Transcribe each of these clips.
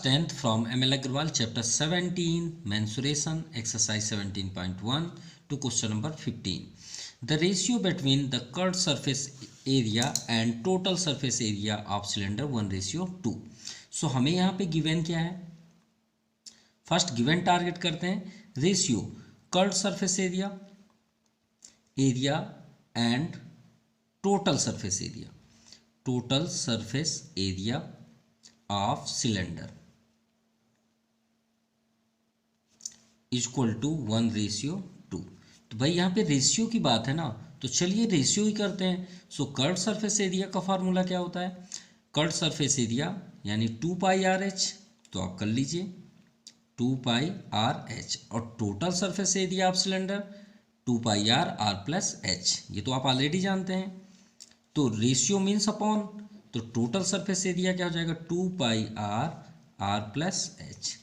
10th from ML Agrawal, chapter 17, mensuration, exercise 17.1 to question number 15. The ratio between the curved surface area and total surface area of cylinder 1:2. So हमें यहाँ पे given क्या है, first given target करते हैं, ratio curved surface area and total surface area of cylinder equal to 1:2. तो भाई यहाँ पे रेशियो की बात है ना, तो चलिए रेशियो ही करते हैं. सो कर्व्ड सरफेस एरिया का फार्मूला क्या होता है, कर्व्ड सरफेस एरिया यानी 2πRH, तो आप कर लीजिए 2πRH, और total surface area of cylinder 2πR+H, ये तो आप ऑलरेडी जानते हैं. तो रेशियो मीन्स अपॉन, तो टोटल सरफेस एरिया क्या हो जाएगा 2πR+H.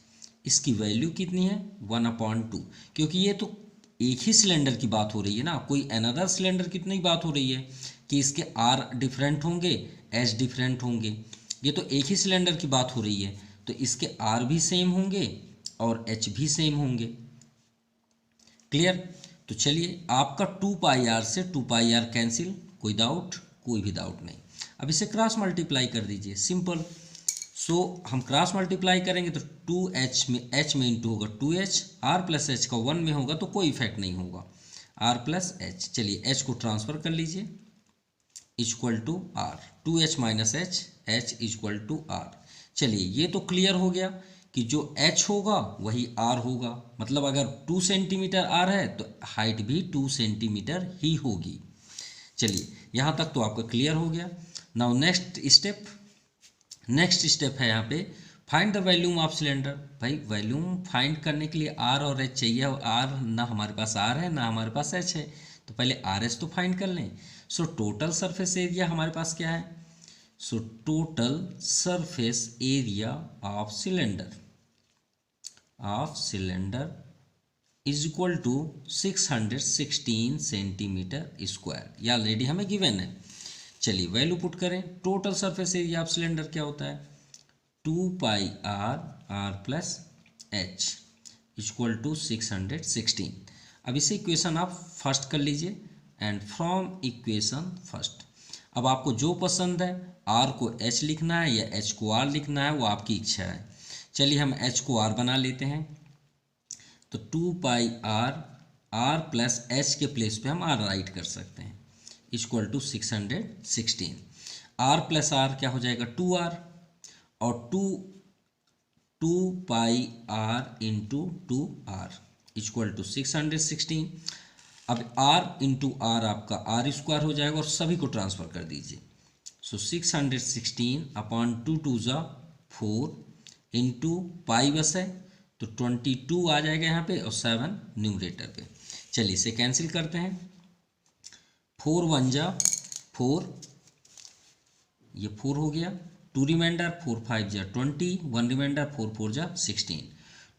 इसकी वैल्यू कितनी है 1/2, क्योंकि ये तो एक ही सिलेंडर की बात हो रही है ना, कोई अनदर सिलेंडर की नहीं बात हो रही है कि इसके R डिफरेंट होंगे, H डिफरेंट होंगे. ये तो एक ही सिलेंडर की बात हो रही है, तो इसके R भी सेम होंगे और H भी सेम होंगे. क्लियर. तो चलिए आपका 2πR से 2πR कैंसिल, कोई डाउट, कोई भी डाउट नहीं. अब इसे क्रॉस मल्टीप्लाई कर दीजिए, सिंपल. सो हम क्रॉस मल्टीप्लाई करेंगे तो 2H में H में इंटू होगा 2H, R+H का 1 में होगा तो कोई इफेक्ट नहीं होगा, R+H. चलिए H को ट्रांसफर कर लीजिए, equal to R, 2H - H, H equal to R. चलिए ये तो क्लियर हो गया कि जो H होगा वही R होगा, मतलब अगर 2 सेंटीमीटर R है तो हाइट भी 2 सेंटीमीटर ही होगी. चलिए यहाँ तक तो आपका क्लियर हो गया. नाउ नेक्स्ट स्टेप है यहाँ पे find the volume of cylinder. भाई वॉल्यूम फाइंड करने के लिए R और H चाहिए, और R ना हमारे पास R है ना हमारे पास H है, तो पहले RH तो फाइंड कर लें. सो टोटल सरफेस एरिया हमारे पास क्या है, so total surface area of cylinder is equal to 616 centimetre square. ये ऑलरेडी हमें गिवन है. चलिए वैल्यू पुट करें. Total surface area of cylinder क्या होता है 2πR+H इक्वल टू 616. अब इसे इक्वेशन आप फर्स्ट कर लीजिए, एंड फ्रॉम इक्वेशन फर्स्ट अब आपको जो पसंद है, R को H लिखना है या H को R लिखना है, वो आपकी इच्छा है. चलिए हम H को R बना लेते हैं, तो 2πR+H के प्लेस पे हम R राइट कर सकते हैं, इक्वल टू 616. R+R क्या हो जाएगा 2R, और 2πR into 2R equal to 616. अब R इंटू R आपका R² हो जाएगा, और सभी को ट्रांसफ़र कर दीजिए. सो 616/2 2 = 4 इंटू पाई बस है तो 22 आ जाएगा यहाँ पे, और 7 न्यूमरेटर पे. चलिए इसे कैंसिल करते हैं. 4 1 = 4, ये 4 हो गया, 2 रिमाइंडर, 4 5 = 20, 1 रिमाइंडर, 4 4 = 16,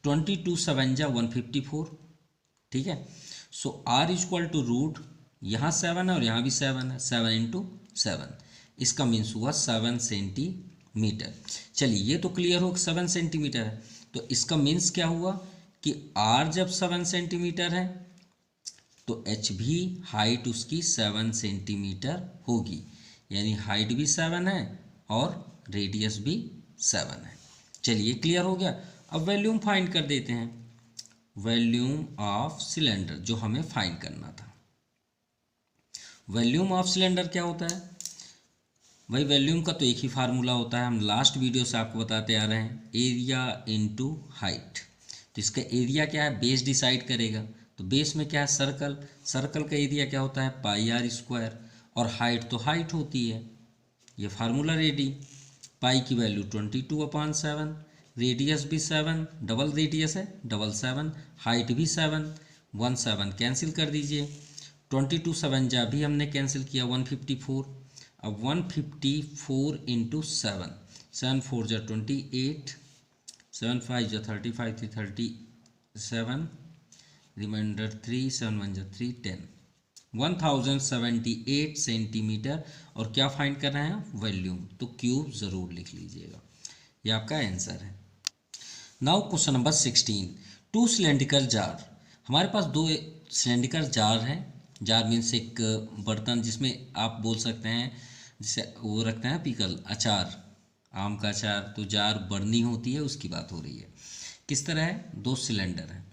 22 7 = 154. ठीक है. सो R इक्वल टू रूट, यहाँ 7 है और यहाँ भी 7 है, 7 इंटू 7, इसका मीन्स हुआ 7 सेंटीमीटर. चलिए ये तो क्लियर हो 7 सेंटीमीटर है, तो इसका मीन्स क्या हुआ कि R जब 7 सेंटीमीटर है तो H भी हाइट उसकी 7 सेंटीमीटर होगी, यानी हाइट भी 7 है और रेडियस भी 7 है. चलिए क्लियर हो गया. अब वॉल्यूम फाइंड कर देते हैं, वॉल्यूम ऑफ सिलेंडर जो हमें फाइंड करना था. वॉल्यूम ऑफ सिलेंडर क्या होता है भाई, वॉल्यूम का तो एक ही फार्मूला होता है, हम लास्ट वीडियो से आपको बताते आ रहे हैं, एरिया इंटू हाइट. तो इसका एरिया क्या है, बेस डिसाइड करेगा. तो बेस में क्या है सर्कल का एरिया क्या होता है πr², और हाइट तो हाइट होती है, ये फार्मूला रेडी. पाई की वैल्यू 22/7, रेडियस भी 7, डबल रेडियस है, 7, हाइट भी 7, 1 7 कैंसिल कर दीजिए. 22 7 जा भी हमने कैंसिल किया, 154. अब 154 इंटू 7, 7 4 = 28, 7 5 = 35, 3 37, रिमाइंडर 3, 7 1 = 3 10, 1078 सेंटीमीटर. और क्या फाइंड कर रहे हैं वॉल्यूम, तो क्यूब ज़रूर लिख लीजिएगा, ये आपका आंसर है. Now question number 16, to cylindrical jar. हमारे पास दो सिलेंड्रिकल जार हैं। जार मीन्स एक बर्तन जिसमें आप बोल सकते हैं जैसे वो रखते हैं पिकल, अचार, आम का अचार, तो जार बर्नी होती है, उसकी बात हो रही है। किस तरह है, दो सिलेंडर हैं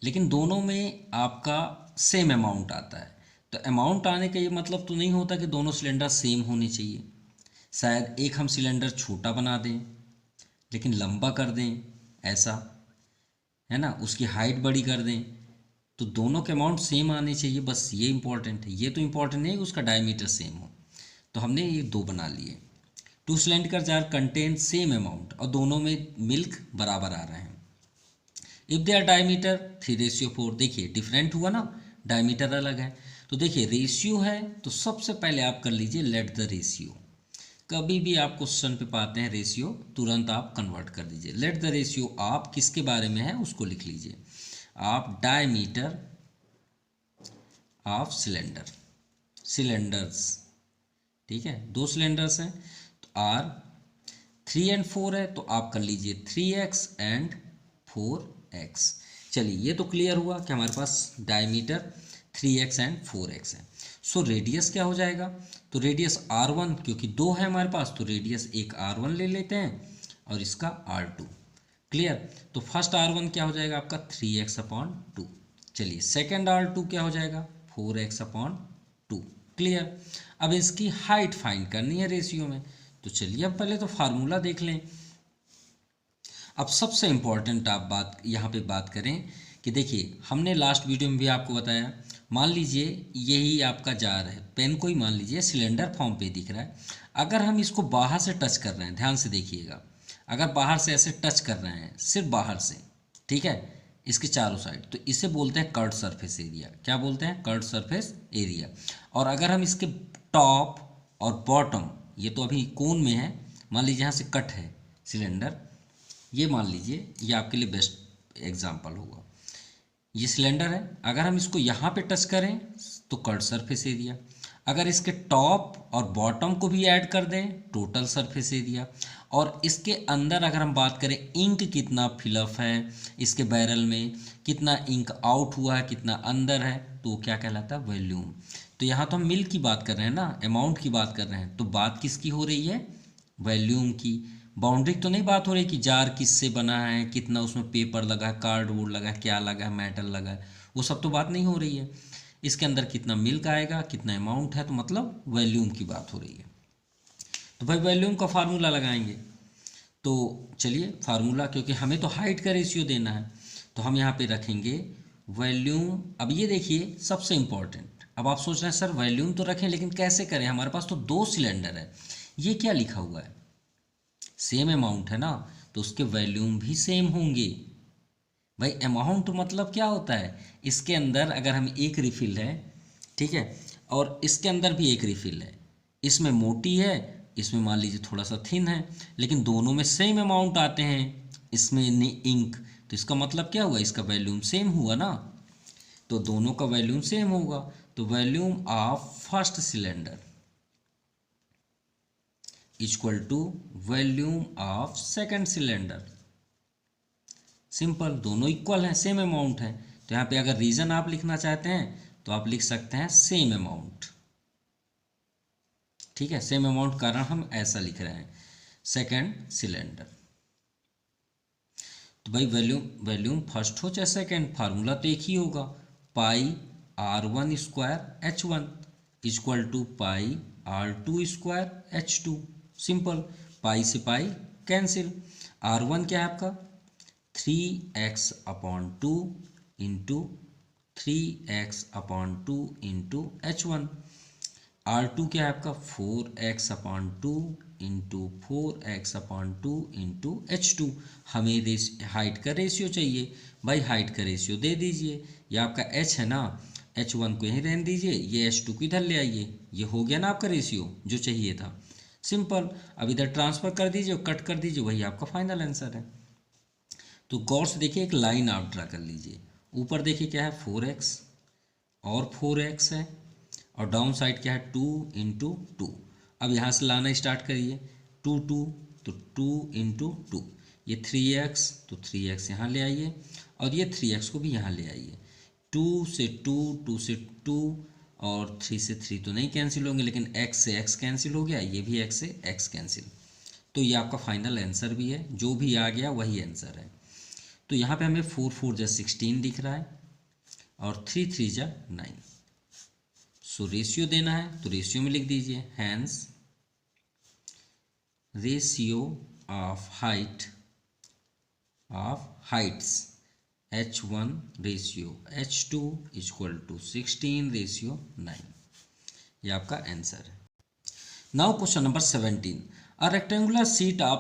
लेकिन दोनों में आपका सेम अमाउंट आता है। तो अमाउंट आने का ये मतलब तो नहीं होता कि दोनों सिलेंडर सेम होने चाहिए। शायद एक हम सिलेंडर छोटा बना दें लेकिन लंबा कर दें, ऐसा है ना, उसकी हाइट बड़ी कर दें, तो दोनों के अमाउंट सेम आने चाहिए, बस ये इंपॉर्टेंट है। ये तो इंपॉर्टेंट नहीं है कि उसका डायमीटर सेम हो। तो हमने ये दो बना लिए। Two cylinder jar contain same amount, और दोनों में मिल्क बराबर आ रहे हैं। इफ देयर डायमीटर 3:4, देखिए डिफरेंट हुआ ना, डायमीटर अलग है। तो देखिए रेशियो है, तो सबसे पहले आप कर लीजिए लेट द रेशियो। कभी भी आप क्वेश्चन पे पाते हैं रेशियो, तुरंत आप कन्वर्ट कर दीजिए। लेट द रेशियो आप किसके बारे में है उसको लिख लीजिए, आप डायमीटर ऑफ सिलेंडर, सिलेंडर्स, ठीक है, दो सिलेंडर्स हैं तो आर 3 और 4 है, तो आप कर लीजिए 3x एंड 4x। चलिए ये तो क्लियर हुआ कि हमारे पास डायमीटर 3x एंड 4x है। सो रेडियस क्या हो जाएगा, तो रेडियस R1, क्योंकि दो है हमारे पास तो रेडियस एक R1 ले लेते हैं और इसका R2। क्लियर, तो फर्स्ट R1 क्या हो जाएगा आपका 3x/2। चलिए सेकेंड R2 क्या हो जाएगा 4x/2। क्लियर, अब इसकी हाइट फाइंड करनी है रेशियो में, तो चलिए अब पहले तो फार्मूला देख लें। अब सबसे इम्पॉर्टेंट आप बात यहाँ पे बात करें कि देखिए हमने लास्ट वीडियो में भी आपको बताया, मान लीजिए यही आपका जार है, पेन को ही मान लीजिए सिलेंडर फॉर्म पे दिख रहा है। अगर हम इसको बाहर से टच कर रहे हैं, ध्यान से देखिएगा, अगर बाहर से ऐसे टच कर रहे हैं सिर्फ बाहर से, ठीक है, इसके चारों साइड, तो इसे बोलते हैं कर्व्ड सरफेस एरिया। क्या बोलते हैं, कर्व्ड सरफेस एरिया। और अगर हम इसके टॉप और बॉटम, ये तो अभी कोन में है, मान लीजिए यहाँ से कट है सिलेंडर, ये मान लीजिए, ये आपके लिए बेस्ट एग्जांपल होगा। ये सिलेंडर है, अगर हम इसको यहाँ पे टच करें तो कर्व्ड सरफेस एरिया, अगर इसके टॉप और बॉटम को भी ऐड कर दें टोटल सरफेस एरिया, और इसके अंदर अगर हम बात करें इंक कितना फिलअप है इसके बैरल में, कितना इंक आउट हुआ है, कितना अंदर है, तो वो क्या कहलाता है, वॉल्यूम। तो यहाँ तो हम मिल्क की बात कर रहे हैं ना, अमाउंट की बात कर रहे हैं, तो बात किसकी हो रही है, वॉल्यूम की। बाउंड्री तो नहीं बात हो रही कि जार किससे बना है, कितना उसमें पेपर लगा है, कार्डबोर्ड लगा है, क्या लगा है, मेटल लगा है, वो सब तो बात नहीं हो रही है। इसके अंदर कितना मिल्क आएगा, कितना अमाउंट है, तो मतलब वॉल्यूम की बात हो रही है। तो भाई वॉल्यूम का फार्मूला लगाएंगे, तो चलिए फार्मूला, क्योंकि हमें तो हाइट का रेशियो देना है, तो हम यहाँ पे रखेंगे वॉल्यूम। अब ये देखिए सबसे इम्पॉर्टेंट, अब आप सोच रहे हैं सर वॉल्यूम तो रखें लेकिन कैसे करें, हमारे पास तो दो सिलेंडर है, ये क्या लिखा हुआ है, सेम अमाउंट है ना, तो उसके वॉल्यूम भी सेम होंगे। भाई अमाउंट मतलब क्या होता है, इसके अंदर अगर हम एक रिफिल है, ठीक है, और इसके अंदर भी एक रिफिल है, इसमें मोटी है, इसमें मान लीजिए थोड़ा सा थिन है, लेकिन दोनों में सेम अमाउंट आते हैं, इसमें इंक, तो इसका मतलब क्या हुआ, इसका वॉल्यूम सेम हुआ ना, तो दोनों का वॉल्यूम सेम होगा। तो volume of first cylinder equal to volume of second cylinder. Simple, दोनों इक्वल हैं, सेम अमाउंट है, तो यहाँ पे अगर रीजन आप लिखना चाहते हैं तो आप लिख सकते हैं सेम अमाउंट। ठीक है, सेम अमाउंट कारण हम ऐसा लिख रहे हैं सेकेंड सिलेंडर। तो भाई वॉल्यूम फर्स्ट हो चाहे सेकेंड, फार्मूला तो एक ही होगा, pi R1² H1 equal to pi R2² H2। Simple, pi से पाई कैंसिल, R1 क्या है आपका 3x/2 into 3x/2 into H1, R2 क्या है आपका 4x/2 into 4x/2 into H2। हमें हाइट का रेशियो चाहिए, भाई हाइट का रेशियो दे दीजिए, ये आपका H है ना, H1 को यहीं रहने दीजिए, ये H2 को इधर ले आइए, ये हो गया ना आपका रेशियो जो चाहिए था। सिंपल, अब इधर ट्रांसफ़र कर दीजिए और कट कर दीजिए, वही आपका फाइनल आंसर है। तो गौर से देखिए, एक लाइन आप ड्रा कर लीजिए, ऊपर देखिए क्या है 4x और 4x है, और डाउन साइड क्या है 2 इंटू 2। अब यहाँ से लाना स्टार्ट करिए, 2 2 तो 2 इंटू 2, ये 3x, तो 3x यहाँ ले आइए और ये 3x को भी यहाँ ले आइए। 2 से 2, 2 से 2 और 3 से 3 तो नहीं कैंसिल होंगे, लेकिन x से x कैंसिल हो गया, ये भी x से x कैंसिल। तो ये आपका फाइनल आंसर भी है, जो भी आ गया वही आंसर है। तो यहाँ पे हमें 4 4 जा 16 दिख रहा है और 3 3 जा 9। सो रेशियो देना है तो रेशियो में लिख दीजिए, hence ratio of heights h1 ratio h2 equal to 16 ratio 9। ये आपका आंसर है। Now question number 17, a rectangular sheet of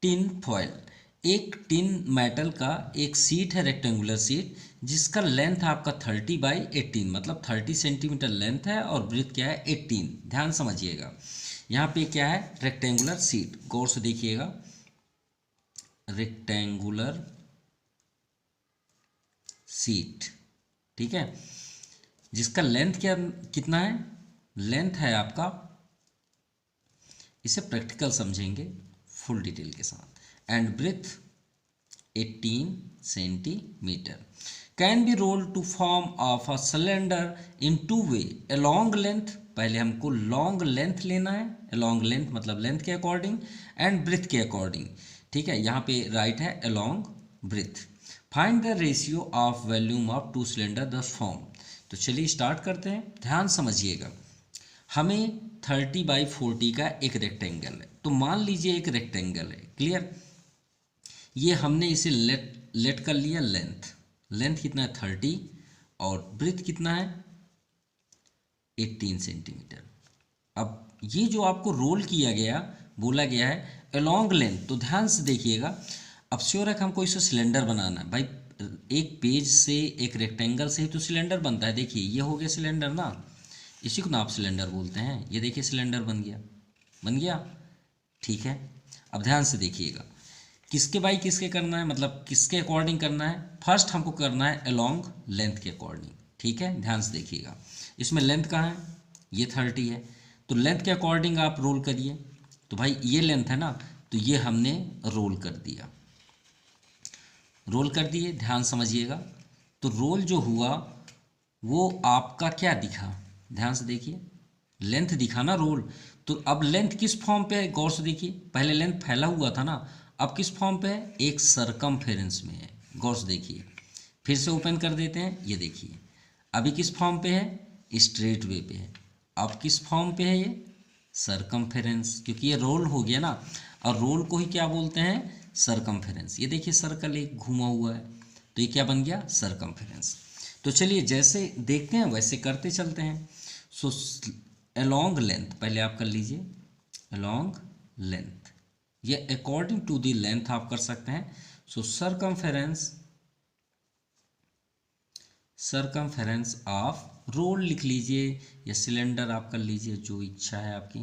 tin foil. एक टिन मेटल का एक सीट है, रेक्टेंगुलर सीट, जिसका लेंथ आपका 30/18 मतलब 30 सेंटीमीटर लेंथ है और ब्रेथ क्या है 18। ध्यान समझिएगा, यहाँ पे क्या है रेक्टेंगुलर सीट, गौर से देखिएगा, रेक्टेंगुलर सीट, ठीक है, जिसका लेंथ क्या कितना है, लेंथ है आपका, इसे प्रैक्टिकल समझेंगे फुल डिटेल के साथ, and breadth 18 centimetre, can be roll to form of a cylinder in 2 way along length. पहले हमको लॉन्ग लेंथ लेना है, अलोंग लेंथ मतलब लेंथ के अकॉर्डिंग एंड ब्रेथ के अकॉर्डिंग, ठीक है, यहाँ पे राइट है along breadth. Find the ratio of volume of 2 cylinder thus form. तो चलिए स्टार्ट करते हैं, ध्यान समझिएगा। हमें 30/40 का एक रेक्टेंगल है, तो मान लीजिए एक रेक्टेंगल है, क्लियर, ये हमने इसे लेट कर लिया लेंथ कितना है 30 और ब्रेथ कितना है 18 सेंटीमीटर। अब ये जो आपको रोल किया गया, बोला गया है अलोंग लेंथ, तो ध्यान से देखिएगा। अब श्योर है कि हमको इसे सिलेंडर बनाना है भाई, एक पेज से एक रेक्टेंगल से ही तो सिलेंडर बनता है। देखिए ये हो गया सिलेंडर ना, इसी को ना आप सिलेंडर बोलते हैं। ये देखिए सिलेंडर बन गया, ठीक है। अब ध्यान से देखिएगा, किसके बाई किसके करना है, मतलब किसके अकॉर्डिंग करना है, फर्स्ट हमको करना है अलोंग लेंथ के अकॉर्डिंग, ठीक है। ध्यान से देखिएगा, इसमें लेंथ कहाँ है, ये 30 है, तो लेंथ के अकॉर्डिंग आप रोल करिए। तो भाई ये लेंथ है ना, तो ये हमने रोल कर दिया, रोल कर दिए, ध्यान समझिएगा। तो रोल जो हुआ वो आपका क्या दिखा, ध्यान से देखिए, लेंथ दिखा ना रोल। तो अब लेंथ किस फॉर्म पे है, गौर से देखिए, पहले लेंथ फैला हुआ था ना, अब किस फॉर्म पे है, एक सरकमफेरेंस में है। गौर से देखिए, फिर से ओपन कर देते हैं, ये देखिए अभी किस फॉर्म पे है, स्ट्रेट वे पे है। अब किस फॉर्म पे है, ये सरकमफेरेंस, क्योंकि ये रोल हो गया ना, और रोल को ही क्या बोलते हैं, सरकमफेरेंस। ये देखिए सर्कल एक घुमा हुआ है, तो ये क्या बन गया, सरकमफेरेंस। तो चलिए जैसे देखते हैं वैसे करते चलते हैं। सो अलोंग लेंथ पहले आप कर लीजिए, अलोंग लेंथ, ये अकॉर्डिंग टू दी लेंथ आप कर सकते हैं। सो सरकमफेरेंस ऑफ रोल लिख लीजिए, या सिलेंडर आप कर लीजिए, जो इच्छा है आपकी।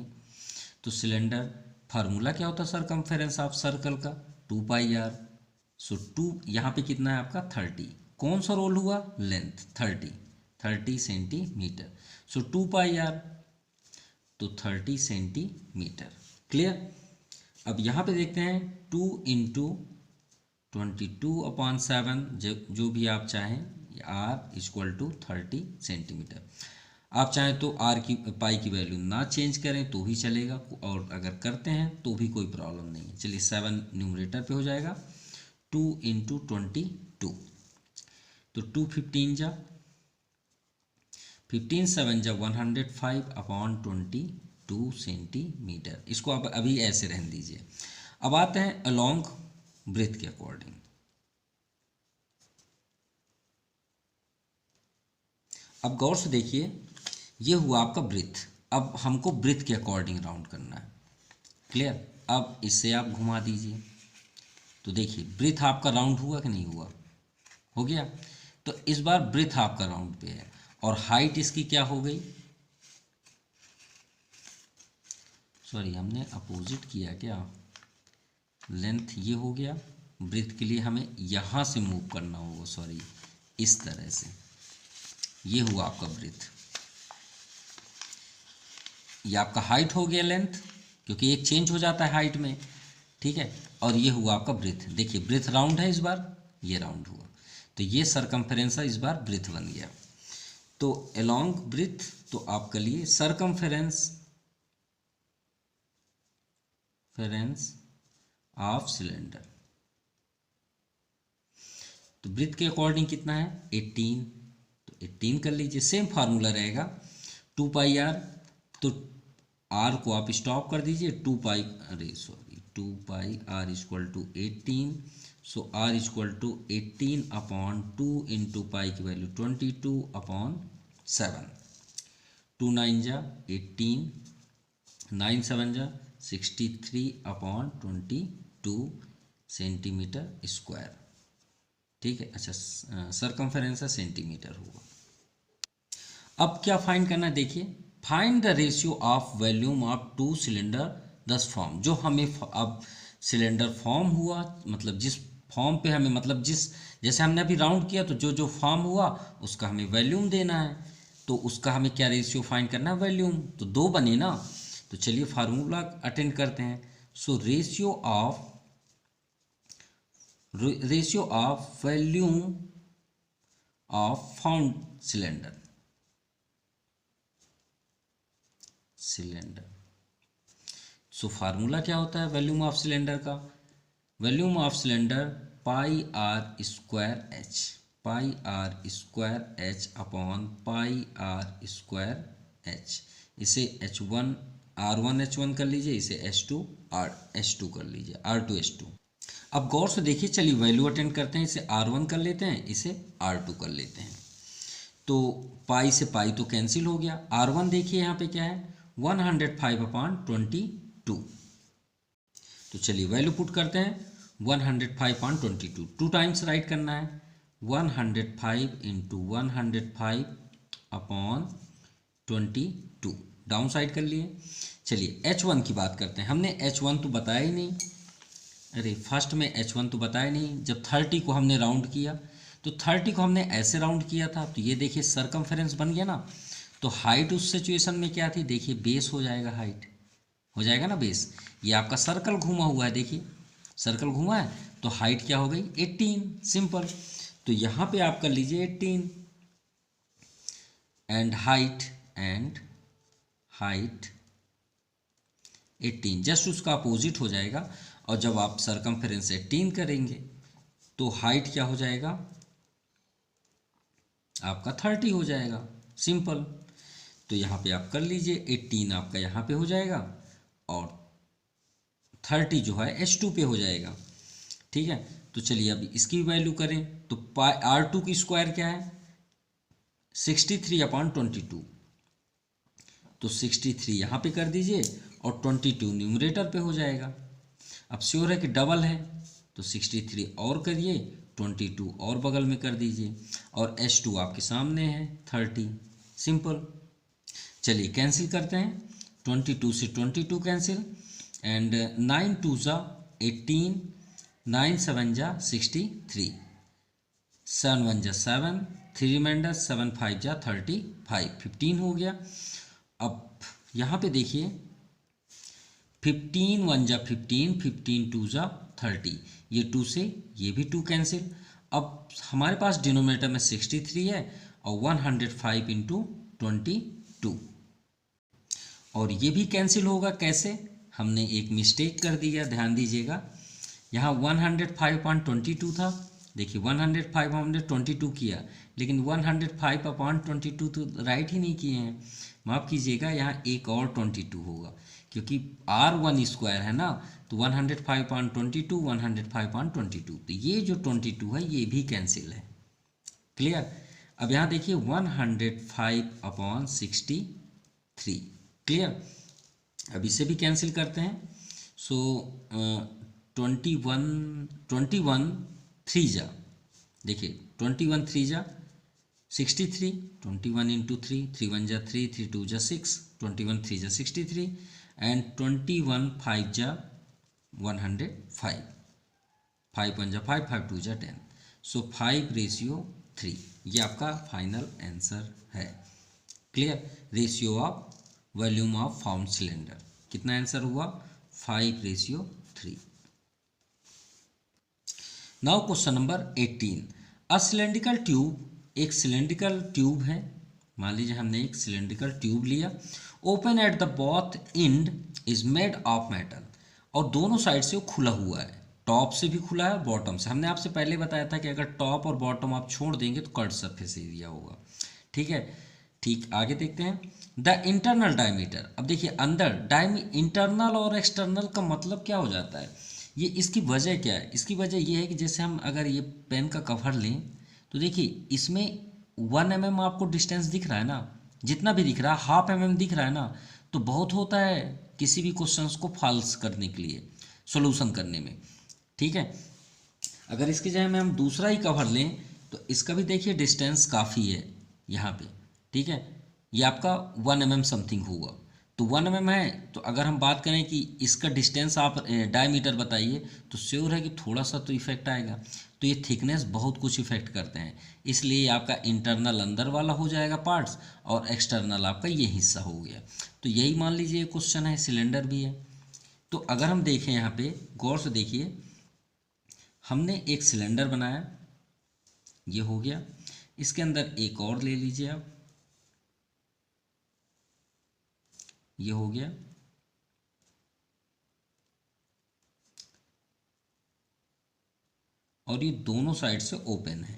तो सिलेंडर फार्मूला क्या होता है सरकमफेरेंस ऑफ सर्कल का, 2πr। सो 2 यहाँ पे कितना है आपका 30, कौन सा रोल हुआ, लेंथ 30 सेंटीमीटर, सो 2πr, तो 30 सेंटीमीटर, क्लियर। अब यहाँ पे देखते हैं 2 × 22/7, जो भी आप चाहें, r इक्वल टू 30 सेंटीमीटर। आप चाहें तो r की पाई की वैल्यू ना चेंज करें तो भी चलेगा, और अगर करते हैं तो भी कोई प्रॉब्लम नहीं है। चलिए 7 न्यूमरेटर पे हो जाएगा, 2 × 22, तो 2 15 जा 15 7 जा 105/22 सेंटीमीटर। इसको आप अभी ऐसे रहने दीजिए। अब आते हैं अलोंग ब्रेथ के अकॉर्डिंग। अब गौर से देखिए, ये हुआ आपका ब्रेथ, अब हमको ब्रेथ के अकॉर्डिंग राउंड करना है, क्लियर। अब इससे आप घुमा दीजिए, तो देखिए ब्रेथ आपका राउंड हुआ कि नहीं हुआ, हो गया। तो इस बार ब्रेथ आपका राउंड पे है, और हाइट इसकी क्या हो गई, सॉरी हमने अपोजिट किया क्या, लेंथ ये हो गया, ब्रेथ के लिए हमें यहाँ से मूव करना होगा, सॉरी इस तरह से, ये हुआ आपका ब्रेथ। ये आपका हाइट हो गया लेंथ, क्योंकि एक चेंज हो जाता है हाइट में, ठीक है। और ये हुआ आपका ब्रेथ, देखिए ब्रेथ राउंड है इस बार, ये राउंड हुआ, तो ये सरकमफेरेंस इस बार ब्रेथ बन गया। तो अलोंग ब्रेथ तो आप कर लिए सरकमफेरेंस ऑफ सिलेंडर, तो ब्रेथ के अकॉर्डिंग कितना है 18, तो 18 कर लीजिए। सेम फार्मूला रहेगा 2 पाई आर, तो आर को आप स्टॉप कर दीजिए, 2 pi r equal to 18, so r equal to 18 upon 2 into pi की वैल्यू 22 अपॉन 7, 2 9 जा 18, 9 7 जा 63 अपॉन 22 सेंटीमीटर स्क्वायर, ठीक है। अच्छा सरकमफेरेंस सेंटीमीटर होगा। अब क्या फाइंड करना है, देखिए find the ratio of volume of 2 cylinder thus form, जो हमें अब सिलेंडर फॉर्म हुआ, मतलब जिस फॉर्म पे हमें, मतलब जिस जैसे हमने अभी राउंड किया, तो जो जो फॉर्म हुआ उसका हमें वॉल्यूम देना है, तो उसका हमें क्या रेशियो फाइंड करना है, वॉल्यूम, तो 2 बने ना, तो चलिए फार्मूला अटेंड करते हैं। So ratio of volume of found cylinder, so formula क्या होता है वॉल्यूम ऑफ सिलेंडर का, volume of cylinder pi r square h, pi r square h upon pi r square h, इसे H1 R1 H1 कर लीजिए, इसे H2 कर लीजिए, R2 H2। अब गौर से देखिए, चलिए वैल्यू अटेंड करते हैं, इसे R1 कर लेते हैं, इसे R2 कर लेते हैं, तो पाई से पाई तो कैंसिल हो गया। R1 देखिए यहाँ पे क्या है 105 अपॉन 22, तो चलिए वैल्यू पुट करते हैं 105 अपॉन 22, 2 टाइम्स राइट करना है, 105 इंटू 105 अपॉन 22, डाउन साइड कर लिए। चलिए H1 की बात करते हैं, हमने H1 तो बताया ही नहीं, अरे फर्स्ट में H1 तो बताया नहीं, जब 30 को हमने राउंड किया, तो 30 को हमने ऐसे राउंड किया था, तो ये देखिए सरकमफेरेंस बन गया ना, तो हाइट उस सिचुएशन में क्या थी, देखिए बेस हो जाएगा, हाइट हो जाएगा ना बेस, ये आपका सर्कल घूमा हुआ है, देखिए सर्कल घूमा है, तो हाइट क्या हो गई 18, सिंपल। तो यहाँ पे आप कर लीजिए 18 एंड हाइट 18, जस्ट उसका अपोजिट हो जाएगा, और जब आप सरकमफेरेंस 18 करेंगे तो हाइट क्या हो जाएगा आपका 30 हो जाएगा, सिंपल। तो यहाँ पे आप कर लीजिए 18 आपका यहाँ पे हो जाएगा, और 30 जो है H2 पे हो जाएगा, ठीक है। तो चलिए अभी इसकी वैल्यू करें, तो पाई R2 की स्क्वायर क्या है 63 अपॉन 22, तो 63 यहाँ पे कर दीजिए, और 22 न्यूमरेटर पे हो जाएगा। अब श्योर है कि डबल है, तो 63 और करिए, 22 और बगल में कर दीजिए, और H2 आपके सामने है 30, सिंपल। चलिए कैंसिल करते हैं, 22 से 22 कैंसिल, एंड 9 2 जा 18, 9 7 जा 63, 7 1 जा 7, 3 रिमाइंडर, 7 5 जा 35, 15 हो गया। अब यहाँ पे देखिए 15 1 जा 15, 15 2 जा 30, ये 2 से ये भी 2 कैंसिल। अब हमारे पास डिनोमिनेटर में 63 है, और 105 इंटू 22, और ये भी कैंसिल होगा, कैसे, हमने एक मिस्टेक कर दिया, ध्यान दीजिएगा, यहाँ 105/22 था, देखिए 105 हमने 22 किया, लेकिन 105/22 तो राइट ही नहीं किए हैं, माफ़ कीजिएगा, यहाँ एक और 22 होगा, क्योंकि R1 स्क्वायर है ना, तो 105/22 105/22, तो ये जो 22 है ये भी कैंसिल है, क्लियर। अब यहाँ देखिए 105/63, क्लियर। अब इसे भी कैंसिल करते हैं, सो 21 3 जा, देखिए 21 3 जा 63, 21 इंटू 3, 3 1 जा 3, 3 2 जा 6, 21 3 जा 63, एंड 21 5 जा 105, 5 1 जा 5, 5 2 जा 10, सो 5:3, ये आपका फाइनल आंसर है, clear. Ratio of volume of found cylinder कितना आंसर हुआ 5:3। Now question number 18। A cylindrical tube, एक सिलेंड्रिकल ट्यूब है, मान लीजिए हमने एक सिलेंड्रिकल ट्यूब लिया, open at the both and is made of metal, और दोनों साइड से वो खुला हुआ है, टॉप से भी खुला है बॉटम से। हमने आपसे पहले बताया था कि अगर टॉप और बॉटम आप छोड़ देंगे तो कट सरफेस एरिया होगा, ठीक है। ठीक, आगे देखते हैं। द इंटरनल डायमीटर, अब देखिए अंदर इंटरनल और एक्सटर्नल का मतलब क्या हो जाता है, ये इसकी वजह क्या है, इसकी वजह ये है कि जैसे हम अगर ये पेन का कवर लें तो देखिए इसमें 1 mm आपको डिस्टेंस दिख रहा है ना, जितना भी दिख रहा है 1/2 mm दिख रहा है ना, तो बहुत होता है किसी भी क्वेश्चंस को फॉल्स करने के लिए, सॉल्यूशन करने में, ठीक है। अगर इसकी जगह में हम दूसरा ही कवर लें तो इसका भी देखिए डिस्टेंस काफ़ी है यहाँ पे, ठीक है, ये आपका 1 mm समथिंग होगा, तो 1 mm है, तो अगर हम बात करें कि इसका डिस्टेंस आप डायमीटर बताइए तो श्योर है कि थोड़ा सा तो इफेक्ट आएगा। तो ये थिकनेस बहुत कुछ इफेक्ट करते हैं, इसलिए आपका इंटरनल अंदर वाला हो जाएगा पार्ट्स, और एक्सटर्नल आपका ये हिस्सा हो गया। तो यही मान लीजिए क्वेश्चन है, सिलेंडर भी है। तो अगर हम देखें यहाँ पे गौर से देखिए, हमने एक सिलेंडर बनाया, ये हो गया, इसके अंदर एक और ले लीजिए आप, ये हो गया, और ये दोनों साइड से ओपन है,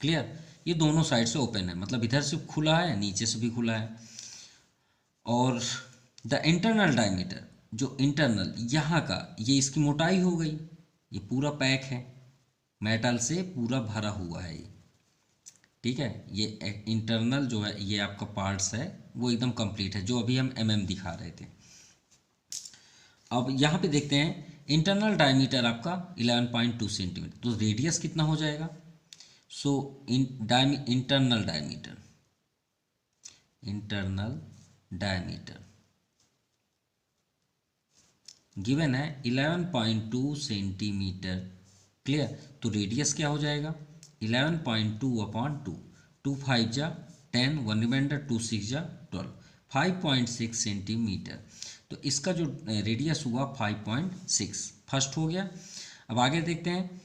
क्लियर, ये दोनों साइड से ओपन है, मतलब इधर से खुला है, नीचे से भी खुला है। और द इंटरनल डायमीटर, जो इंटरनल यहाँ का, ये इसकी मोटाई हो गई, ये पूरा पैक है, मेटल से पूरा भरा हुआ है ये, ठीक है। ये इंटरनल जो है ये आपका पार्ट्स है वो एकदम कंप्लीट है, जो अभी हम दिखा रहे थे। अब यहाँ पे देखते हैं इंटरनल डायमीटर आपका 11.2 सेंटीमीटर, तो रेडियस कितना हो जाएगा। सो इंटरनल डायमीटर गिवन है 11.2 सेंटीमीटर, क्लियर। तो रेडियस क्या हो जाएगा 11.2/2, 2 5 जा 10, 1 रिमाइंडर, 2 6 जा 12, 5.6 सेंटीमीटर। तो इसका जो रेडियस हुआ 5.6, फर्स्ट हो गया। अब आगे देखते हैं,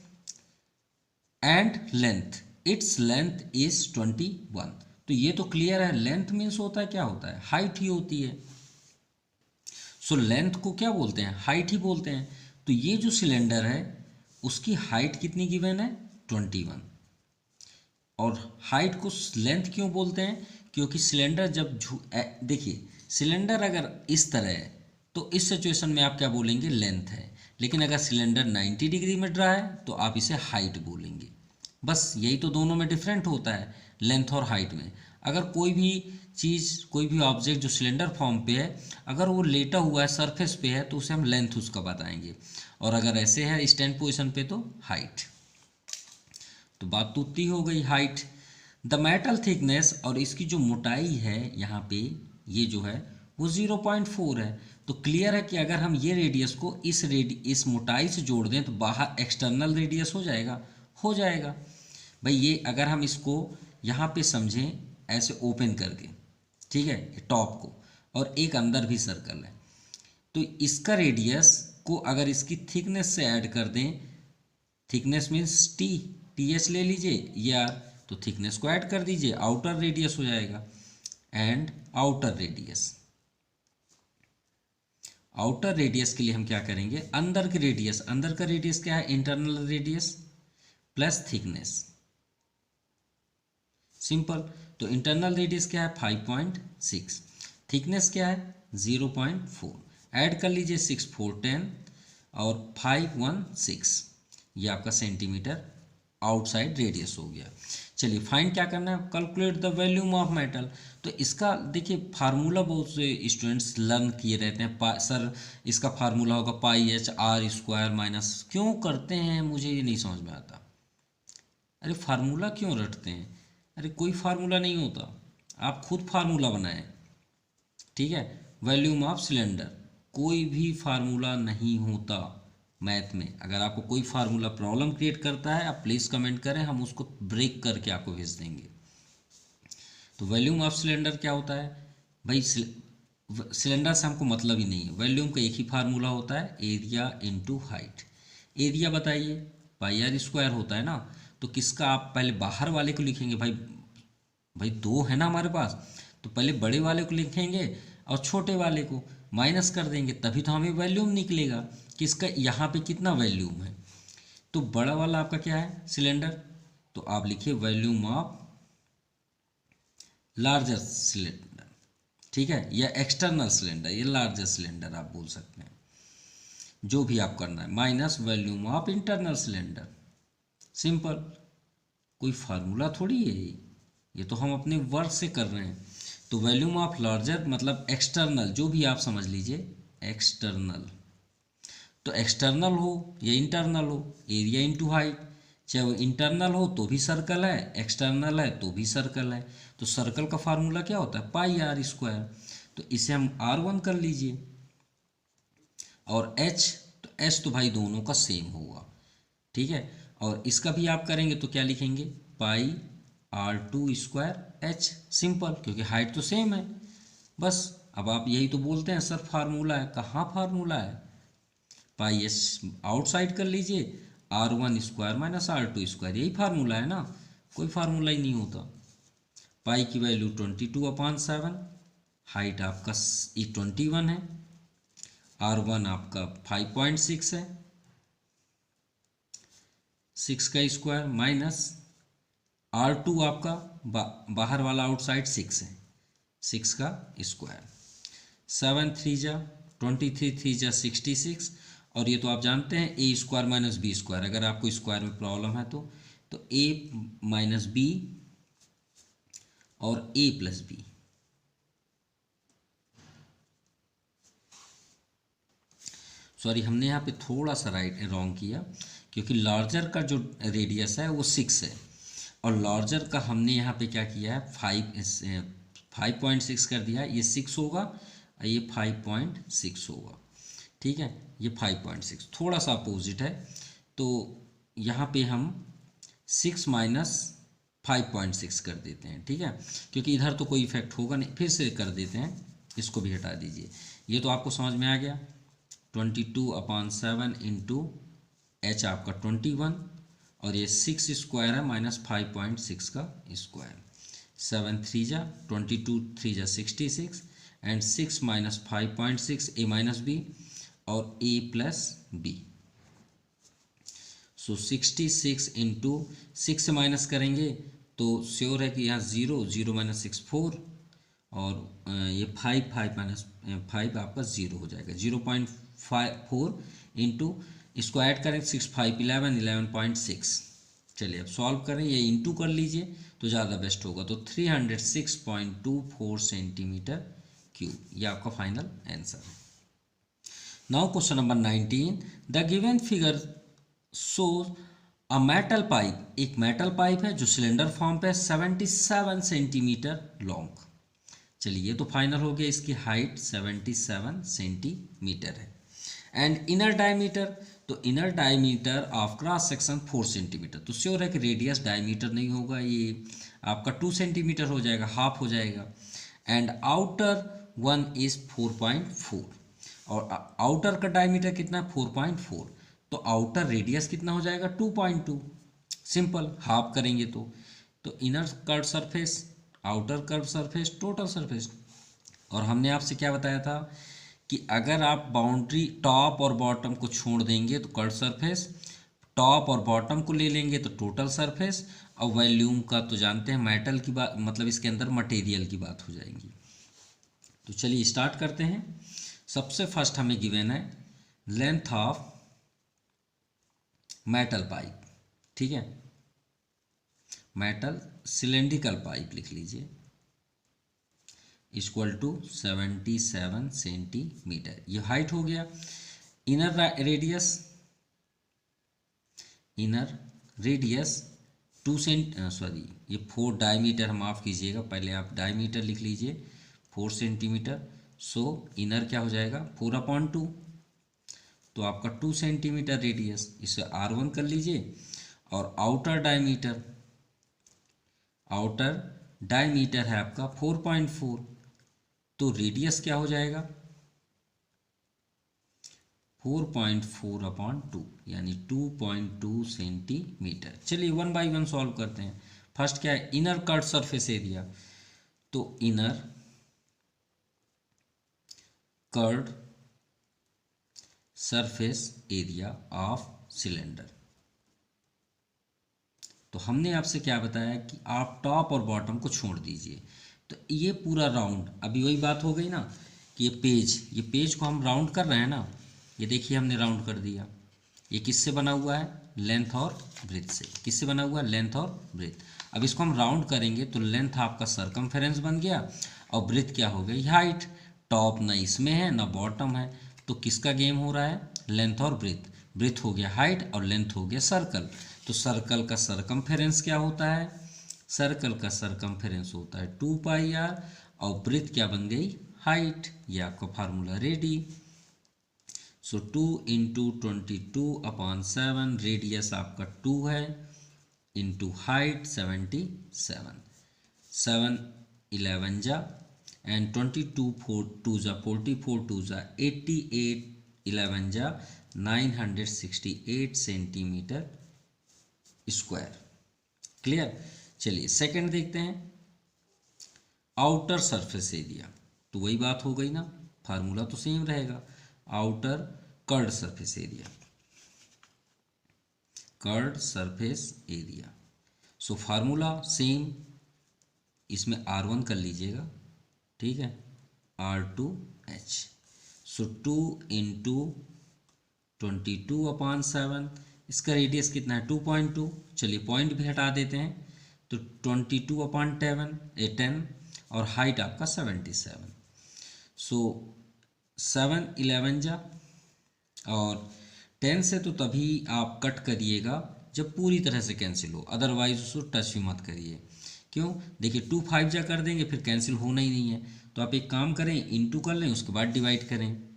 and length, its length is 21। तो ये तो क्लियर है, लेंथ मीन्स होता है क्या होता है, हाइट ही होती है। सो लेंथ को क्या बोलते हैं, हाइट ही बोलते हैं। तो ये जो सिलेंडर है उसकी हाइट कितनी गिवन है 21, और हाइट को लेंथ क्यों बोलते हैं, क्योंकि सिलेंडर जब देखिए सिलेंडर अगर इस तरह है तो इस सिचुएशन में आप क्या बोलेंगे, लेंथ है। लेकिन अगर सिलेंडर 90 डिग्री में रहा है तो आप इसे हाइट बोलेंगे। बस यही तो दोनों में डिफरेंट होता है, लेंथ और हाइट में। अगर कोई भी चीज़, कोई भी ऑब्जेक्ट जो सिलेंडर फॉर्म पे है, अगर वो लेटा हुआ है सरफेस पे है तो उसे हम लेंथ उसका बताएंगे, और अगर ऐसे है स्टैंड पोजीशन पे तो हाइट। तो बात तो उतनी हो गई हाइट। द मेटल थिकनेस, और इसकी जो मोटाई है यहाँ पे ये जो है वो 0.4 है। तो क्लियर है कि अगर हम ये रेडियस को इस मोटाई से जोड़ दें तो बाहर एक्सटर्नल रेडियस हो जाएगा। भाई ये अगर हम इसको यहाँ पे समझें ऐसे ओपन करके, ठीक है, टॉप को, और एक अंदर भी सर्कल है, तो इसका रेडियस को अगर इसकी थिकनेस से ऐड कर दें, थिकनेस मीन्स TH ले लीजिए, या तो थिकनेस को ऐड कर दीजिए, आउटर रेडियस हो जाएगा। एंड आउटर रेडियस के लिए हम क्या करेंगे, अंदर का रेडियस क्या है, internal radius plus thickness, simple. तो इंटरनल रेडियस क्या है 5.6, थिकनेस क्या है 0.4, ऐड कर लीजिए 6 4 10 और 5 1 6, ये आपका सेंटीमीटर आउटसाइड रेडियस हो गया। चलिए फाइंड क्या करना है, calculate the volume of metal. तो इसका देखिए फार्मूला बहुत से स्टूडेंट्स लर्न किए रहते हैं, सर इसका फार्मूला होगा πh/r² माइनस, क्यों करते हैं मुझे ये नहीं समझ में आता। अरे फार्मूला क्यों रटते हैं, अरे कोई फार्मूला नहीं होता, आप खुद फार्मूला बनाएं, ठीक है। वॉल्यूम ऑफ सिलेंडर, कोई भी फार्मूला नहीं होता मैथ में। अगर आपको कोई फार्मूला प्रॉब्लम क्रिएट करता है आप प्लीज़ कमेंट करें, हम उसको ब्रेक करके आपको भेज देंगे। तो वॉल्यूम ऑफ सिलेंडर क्या होता है भाई, सिलेंडर से हमको मतलब ही नहीं है। वॉल्यूम का एक ही फार्मूला होता है, एरिया इंटू हाइट। एरिया बताइए, पाई आर स्क्वायर होता है ना, तो किसका आप पहले बाहर वाले को लिखेंगे, भाई भाई दो है ना हमारे पास, तो पहले बड़े वाले को लिखेंगे और छोटे वाले को माइनस कर देंगे, तभी तो हमें वॉल्यूम निकलेगा किसका, यहाँ पे कितना वॉल्यूम है। तो बड़ा वाला आपका क्या है, सिलेंडर, तो आप लिखिए वॉल्यूम ऑफ लार्जर सिलेंडर, ठीक है, या एक्सटर्नल सिलेंडर, या लार्जर सिलेंडर आप बोल सकते हैं, जो भी आप करना है, minus volume of internal cylinder. Simple, कोई फार्मूला थोड़ी है ये तो हम अपने वर्क से कर रहे हैं। तो वॉल्यूम ऑफ लार्जर मतलब एक्सटर्नल, जो भी आप समझ लीजिए एक्सटर्नल, तो एक्सटर्नल हो या इंटरनल हो, एरिया इंटू हाइट, चाहे वो इंटरनल हो तो भी सर्कल है, एक्सटर्नल है तो भी सर्कल है। तो सर्कल का फार्मूला क्या होता है, पाई आर स्क्वायर, तो इसे हम R1 कर लीजिए, और H, तो H तो भाई दोनों का सेम होगा, ठीक है, और इसका भी आप करेंगे तो क्या लिखेंगे, पाई R2 स्क्वायर H, सिंपल, क्योंकि हाइट तो सेम है। बस अब आप यही तो बोलते हैं सर फार्मूला है, कहाँ फार्मूला है, पाई एस आउटसाइड कर लीजिए, R1 square minus R2 square, यही फार्मूला है ना, कोई फार्मूला ही नहीं होता। पाई की वैल्यू 22/7, हाइट आपका 21 है, R1 आपका 5.6 है, 6 का स्क्वायर माइनस R2 आपका बाहर वाला आउटसाइड 6 है, 6 का स्क्वायर, 7 3 जा 23, 3 जा 66, और ये तो आप जानते हैं ए स्क्वायर माइनस बी स्क्वायर, अगर आपको स्क्वायर में प्रॉब्लम है तो ए माइनस बी और ए प्लस बी, सॉरी हमने यहाँ पे थोड़ा सा रॉन्ग किया, क्योंकि लार्जर का जो रेडियस है वो 6 है, और लार्जर का हमने यहाँ पे क्या किया है 5.6 कर दिया है, ये 6 होगा और ये 5.6 होगा, ठीक है, ये 5.6 थोड़ा सा अपोजिट है, तो यहाँ पे हम 6 माइनस 5.6 कर देते हैं, ठीक है, क्योंकि इधर तो कोई इफेक्ट होगा नहीं, फिर से कर देते हैं, इसको भी हटा दीजिए। ये तो आपको समझ में आ गया, 22/7 इंटू H आपका 21, और ये 6 स्क्वायर है माइनस 5.6 का स्क्वायर, 7 3 जा 22, 3 जा 66, and 6 minus 5.6 a minus b और a plus b, so 66 into 6 से माइनस करेंगे तो श्योर है कि यहाँ 0 0 माइनस 6 4, और ये 5 माइनस 5 आपका 0 हो जाएगा, 0.4 इंटू, इसको ऐड करें 6 5 11 11.6, चलिए अब सॉल्व करें, ये इंटू कर लीजिए तो ज़्यादा बेस्ट होगा, तो 306.24 सेंटीमीटर क्यूब, ये आपका फाइनल आंसर है। Now question number 19, the given figure shows a metal pipe, एक मेटल पाइप है जो सिलेंडर फॉर्म पे 77 सेंटीमीटर लॉन्ग, चलिए ये तो फाइनल हो गया, इसकी हाइट 77 सेंटीमीटर है, एंड इनर डायमीटर, तो inner diameter of cross section 4 centimetre, तो श्योर है कि रेडियस डायमीटर नहीं होगा, ये आपका 2 सेंटीमीटर हो जाएगा, हाफ हो जाएगा, एंड आउटर वन इज 4.4, और आउटर का डायमीटर कितना है 4.4, तो आउटर रेडियस कितना हो जाएगा 2.2, सिंपल, हाफ करेंगे तो inner curve surface, outer curve surface, total surface, और हमने आपसे क्या बताया था कि अगर आप बाउंड्री टॉप और बॉटम को छोड़ देंगे तो कर्व सरफेस, टॉप और बॉटम को ले लेंगे तो टोटल सरफेस, और वॉल्यूम का तो जानते हैं मेटल की बात, मतलब इसके अंदर मटेरियल की बात हो जाएगी। तो चलिए स्टार्ट करते हैं। सबसे फर्स्ट हमें गिवन है लेंथ ऑफ मेटल पाइप, ठीक है, मेटल सिलेंड्रिकल पाइप लिख लीजिए, इक्वल टू 77 सेंटीमीटर, ये हाइट हो गया। इनर रेडियस 2 सॉरी ये 4 डायमीटर, माफ़ कीजिएगा, पहले आप डायमीटर लिख लीजिए 4 सेंटीमीटर, सो इनर क्या हो जाएगा 4/2, तो आपका 2 सेंटीमीटर रेडियस, इसे R1 कर लीजिए, और आउटर डायमीटर है आपका 4.4, तो रेडियस क्या हो जाएगा 4.4/2 यानी 2.2 सेंटीमीटर। चलिए 1 बाई 1 सॉल्व करते हैं। फर्स्ट क्या है इनर कर्व सरफेस एरिया, तो inner curve surface area of cylinder. तो हमने आपसे क्या बताया कि आप टॉप और बॉटम को छोड़ दीजिए। तो ये पूरा राउंड, अभी वही बात हो गई ना कि ये पेज को हम राउंड कर रहे हैं ना, ये देखिए हमने राउंड कर दिया। ये किससे बना हुआ है लेंथ और ब्रेथ से। किससे बना हुआ है लेंथ और ब्रेथ। अब इसको हम राउंड करेंगे तो लेंथ आपका सरकमफेरेंस बन गया और ब्रेथ क्या हो गई हाइट। टॉप ना इसमें है ना बॉटम है, तो किसका गेम हो रहा है लेंथ और ब्रेथ। ब्रेथ हो गया हाइट और लेंथ हो गया सर्कल। तो सर्कल का सरकमफेरेंस क्या होता है, सर्कल का सरकमफेरेंस होता है 2πr और ब्रेथ क्या बन गई हाइट। ये आपका फार्मूला रेडी। सो 2 इंटू 22/7 रेडियस आपका 2 है इंटू हाइट 77, 7 11 जा एंड 22 4 2 जा 44 2 जा 88 11 जा 968 सेंटीमीटर स्क्वायर। क्लियर। चलिए सेकंड देखते हैं आउटर सरफेस एरिया। तो वही बात हो गई ना, फार्मूला तो सेम रहेगा। Outer curved surface area, curd surface area. So formula same, इसमें R1 कर लीजिएगा, ठीक है, R2H। सो 2 इंटू 22/7, इसका रेडियस कितना है 2.2। चलिए पॉइंट भी हटा देते हैं, तो 22/10 और हाइट आपका 77। सो 7 11 जा और 10 से तो तभी आप कट करिएगा जब पूरी तरह से कैंसिल हो, अदरवाइज उसको टच भी मत करिए। क्यों, देखिए 2 5 जा कर देंगे फिर कैंसिल होना ही नहीं है। तो आप एक काम करें इनटू कर लें उसके बाद डिवाइड करें।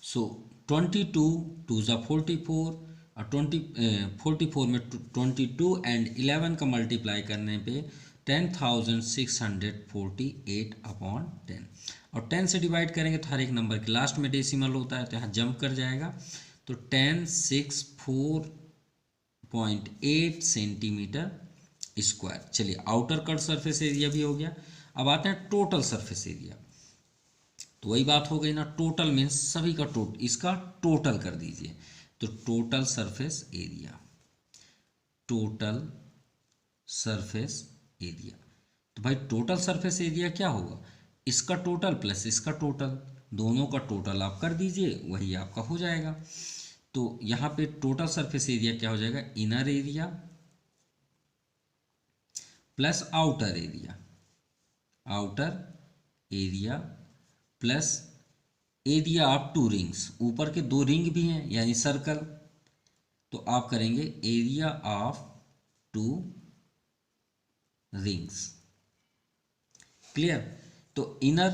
सो 22 2 जा 44 और 44 में 22 एंड 11 का मल्टीप्लाई करने पे 10,648/10 और 10 से डिवाइड करेंगे तो हर एक नंबर के लास्ट में डेसिमल होता है, तो यहाँ जंप कर जाएगा। तो 1064.8 सेंटीमीटर स्क्वायर। चलिए आउटर कट सरफेस एरिया भी हो गया। अब आते हैं टोटल सरफेस एरिया। तो वही बात हो गई ना, टोटल मीन्स सभी का इसका टोटल कर दीजिए। तो total surface area, total surface area. तो भाई टोटल सरफेस एरिया क्या होगा, इसका टोटल प्लस इसका टोटल, दोनों का टोटल आप कर दीजिए, वही आपका हो जाएगा। तो यहाँ पे टोटल सरफेस एरिया क्या हो जाएगा, inner area plus outer area, outer area plus area of 2 rings, ऊपर के 2 रिंग भी हैं यानी सर्कल, तो आप करेंगे एरिया ऑफ 2 रिंग्स। क्लियर। तो इनर,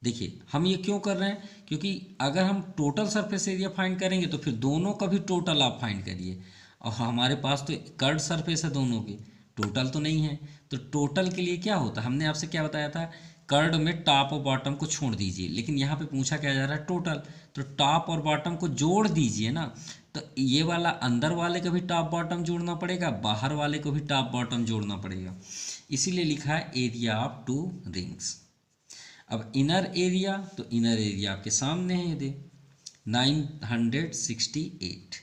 देखिए हम ये क्यों कर रहे हैं, क्योंकि अगर हम टोटल सरफेस एरिया फाइंड करेंगे तो फिर दोनों का भी टोटल आप फाइंड करिए, और हमारे पास तो कर्ड सरफेस है दोनों की, टोटल तो नहीं है। तो टोटल के लिए क्या होता है, हमने आपसे क्या बताया था, कर्ड में टॉप और बॉटम को छोड़ दीजिए, लेकिन यहाँ पे पूछा क्या जा रहा है टोटल, तो टॉप और बॉटम को जोड़ दीजिए ना। तो ये वाला अंदर वाले को भी टॉप बॉटम जोड़ना पड़ेगा, बाहर वाले को भी टॉप बॉटम जोड़ना पड़ेगा, इसीलिए लिखा है एरिया ऑफ 2 रिंग्स। अब इनर एरिया, तो इनर एरिया आपके सामने है, दे 968।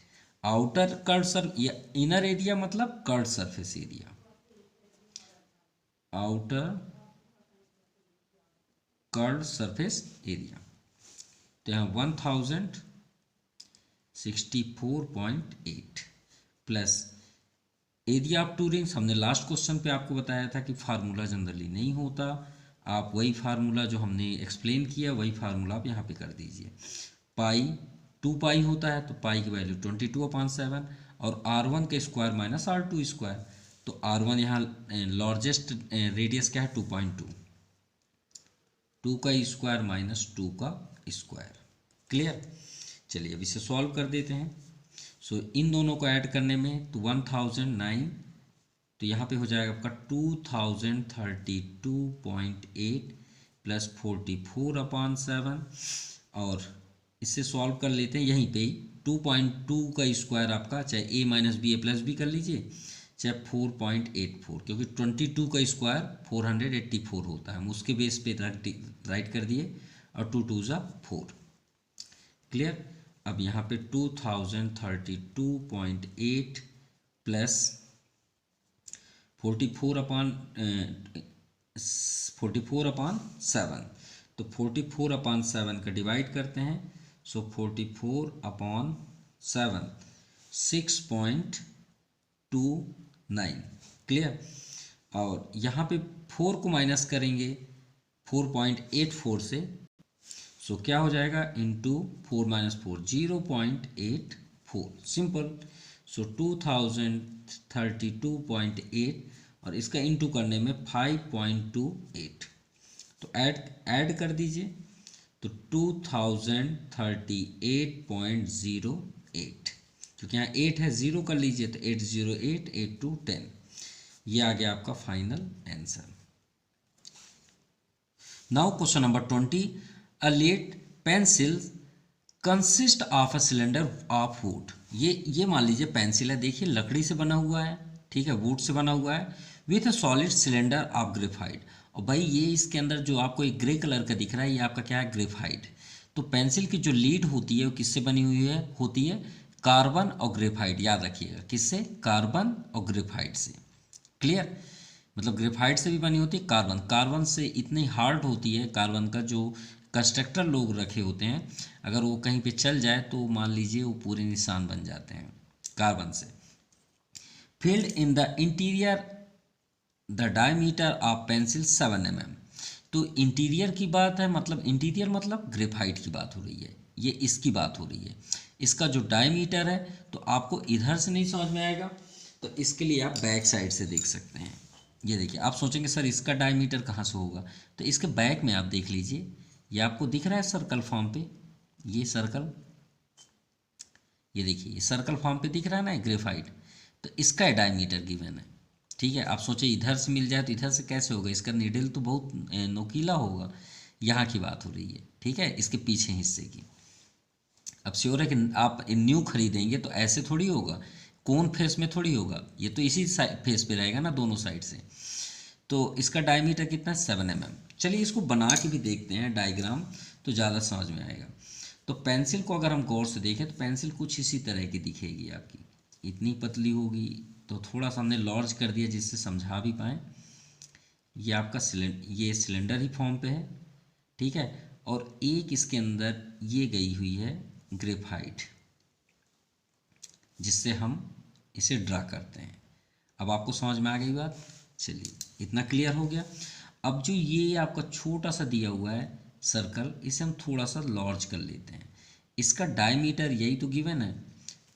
Outer curved sir, inner area मतलब curved surface area, outer curved surface area. तो यहाँ 1064.8 प्लस एरिया ऑफ 2 रिंग्स। हमने लास्ट क्वेश्चन पे आपको बताया था कि फार्मूला जनरली नहीं होता, आप वही फार्मूला जो हमने एक्सप्लेन किया वही फार्मूला आप यहाँ पे कर दीजिए। पाई 2π होता है, तो पाई की वैल्यू 22/7 और R1 का स्क्वायर माइनस R2 स्क्वायर। तो R1 यहाँ लार्जेस्ट रेडियस क्या है 2.2, 2 का स्क्वायर माइनस 2 का स्क्वायर। क्लियर। चलिए अब इसे सॉल्व कर देते हैं। सो इन दोनों को ऐड करने में तो 1009, तो यहाँ पे हो जाएगा आपका 2032.8 प्लस 44/7 और इससे सॉल्व कर लेते हैं यहीं पे ही। 2.2 का स्क्वायर आपका चाहे a minus b a plus b कर लीजिए, चाहे 4.84, क्योंकि 22 का स्क्वायर 484 होता है, हम उसके बेस पे राइट कर दिए और 2 2 ज़ा 4। क्लियर। अब यहाँ पे 2032.8 प्लस 44/7, तो 44/7 का डिवाइड करते हैं, सो 44/7 6.29। क्लियर। और यहाँ पे 4 को माइनस करेंगे 4.84 से, सो क्या हो जाएगा, इंटू 4 - 4 0.84, सिंपल। सो 2032.8 और इसका इंटू करने में 5.28, तो ऐड कर दीजिए, तो 2038.08, क्योंकि यहाँ 8 है, 0 कर लीजिए तो 808 8 2 10, ये आ गया आपका final answer. Now question number 20, a lead pencil consist of a cylinder of wood। ये मान लीजिए पेंसिल है, देखिए लकड़ी से बना हुआ है, ठीक है, वुड से बना हुआ है, with a solid cylinder of graphite. और भाई ये इसके अंदर जो आपको एक ग्रे कलर का दिख रहा है, ये आपका क्या है, ग्रेफाइट। तो पेंसिल की जो लीड होती है वो किससे बनी हुई है, होती है कार्बन और ग्रेफाइट, याद रखिएगा, किससे, कार्बन और ग्रेफाइट से। क्लियर। मतलब ग्रेफाइट से भी बनी होती है, कार्बन से इतनी हार्ड होती है, कार्बन का जो कंस्ट्रक्टर लोग रखे होते हैं, अगर वो कहीं पे चल जाए तो मान लीजिए वो पूरे निशान बन जाते हैं कार्बन से। Field in the interior the diameter of pencil 7 mm। तो इंटीरियर की बात है, मतलब इंटीरियर मतलब ग्रेफाइट की बात हो रही है, ये इसकी बात हो रही है। इसका जो डायमीटर है, तो आपको इधर से नहीं समझ में आएगा, तो इसके लिए आप बैक साइड से देख सकते हैं। ये देखिए, आप सोचेंगे सर इसका डायमीटर कहाँ से होगा, तो इसके बैक में आप देख लीजिए, ये आपको दिख रहा है सर्कल फॉर्म पे, ये सर्कल, ये देखिए ये सर्कल फॉर्म पे दिख रहा है ना ग्रेफाइट, तो इसका डायमीटर गिवन है। ठीक है, आप सोचे इधर से मिल जाए तो इधर से कैसे होगा, इसका नीडल तो बहुत नोकीला होगा, यहाँ की बात हो रही है, ठीक है, इसके पीछे हिस्से की। अब श्योर है कि आप न्यू खरीदेंगे तो ऐसे थोड़ी होगा, कौन फेस में थोड़ी होगा, ये तो इसी फेस पे रहेगा ना, दोनों साइड से। तो इसका डायमीटर कितना है, 7 mm। चलिए इसको बना के भी देखते हैं डायग्राम, तो ज़्यादा समझ में आएगा। तो पेंसिल को अगर हम गौर से देखें तो पेंसिल कुछ इसी तरह की दिखेगी आपकी, इतनी पतली होगी, तो थोड़ा सा हमने लॉर्ज कर दिया जिससे समझा भी पाएँ। ये आपका ये सिलेंडर ही फॉर्म पे है, ठीक है, और एक इसके अंदर ये गई हुई है ग्रेफाइट, जिससे हम इसे ड्रा करते हैं। अब आपको समझ में आ गई बात, चलिए इतना क्लियर हो गया। अब जो ये आपका छोटा सा दिया हुआ है सर्कल, इसे हम थोड़ा सा लॉर्ज कर लेते हैं। इसका डायमीटर यही तो गिवन है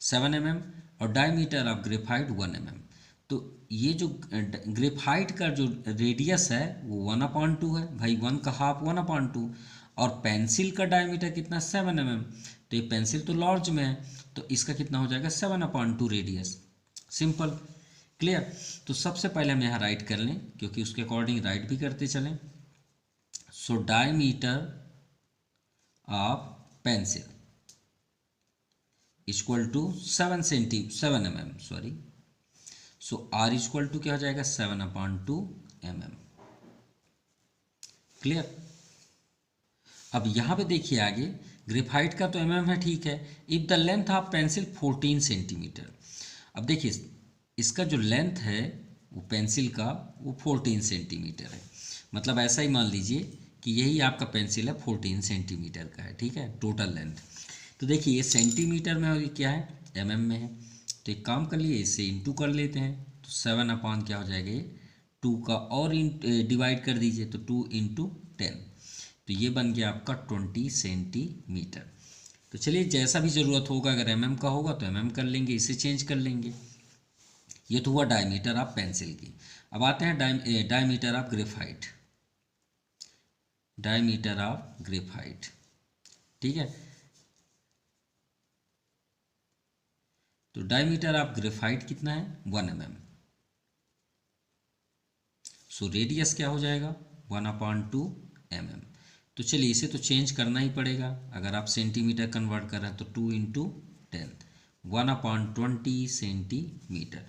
7 mm, और डायमीटर ऑफ ग्रेफाइट 1 mm। तो ये जो ग्रेफाइट का जो रेडियस है वो 1/2 है, भाई 1 का हाफ 1/2, और पेंसिल का डायमीटर कितना 7 mm, तो ये पेंसिल तो लॉर्ज में है, तो इसका कितना हो जाएगा 7/2 रेडियस, सिंपल। क्लियर। तो सबसे पहले हम यहाँ राइट कर लें, क्योंकि उसके अकॉर्डिंग राइट भी करते चलें। So diameter of pencil equal to 7 mm, sorry. So r equal to क्या हो जाएगा 7/2 mm। क्लियर। अब यहाँ पे देखिए आगे, ग्रेफाइट का तो mm है, ठीक है। If the length of pencil 14 centimetre. अब देखिए इसका जो लेंथ है वो पेंसिल का वो 14 सेंटीमीटर है, मतलब ऐसा ही मान लीजिए कि यही आपका पेंसिल है 14 सेंटीमीटर का है, ठीक है, टोटल लेंथ। तो देखिए ये सेंटीमीटर में और ये क्या है, mm में है, तो एक काम कर लिए इससे इंटू कर लेते हैं, तो 7 क्या हो जाएगा, ये 2 का और डिवाइड कर दीजिए, तो 2 × 10, तो ये बन गया आपका 20 सेंटीमीटर। तो चलिए जैसा भी ज़रूरत होगा, अगर mm का होगा तो mm कर लेंगे, इसे चेंज कर लेंगे। ये तो हुआ डायमीटर ऑफ पेंसिल की। अब आते हैं diameter of graphite, diameter of graphite, ठीक है। तो डायमीटर ऑफ ग्रेफाइट कितना है 1 mm। सो रेडियस क्या हो जाएगा 1/2 mm। तो चलिए इसे तो चेंज करना ही पड़ेगा। अगर आप सेंटीमीटर कन्वर्ट कर रहे हैं तो 2 into 10 1/20 centimetre.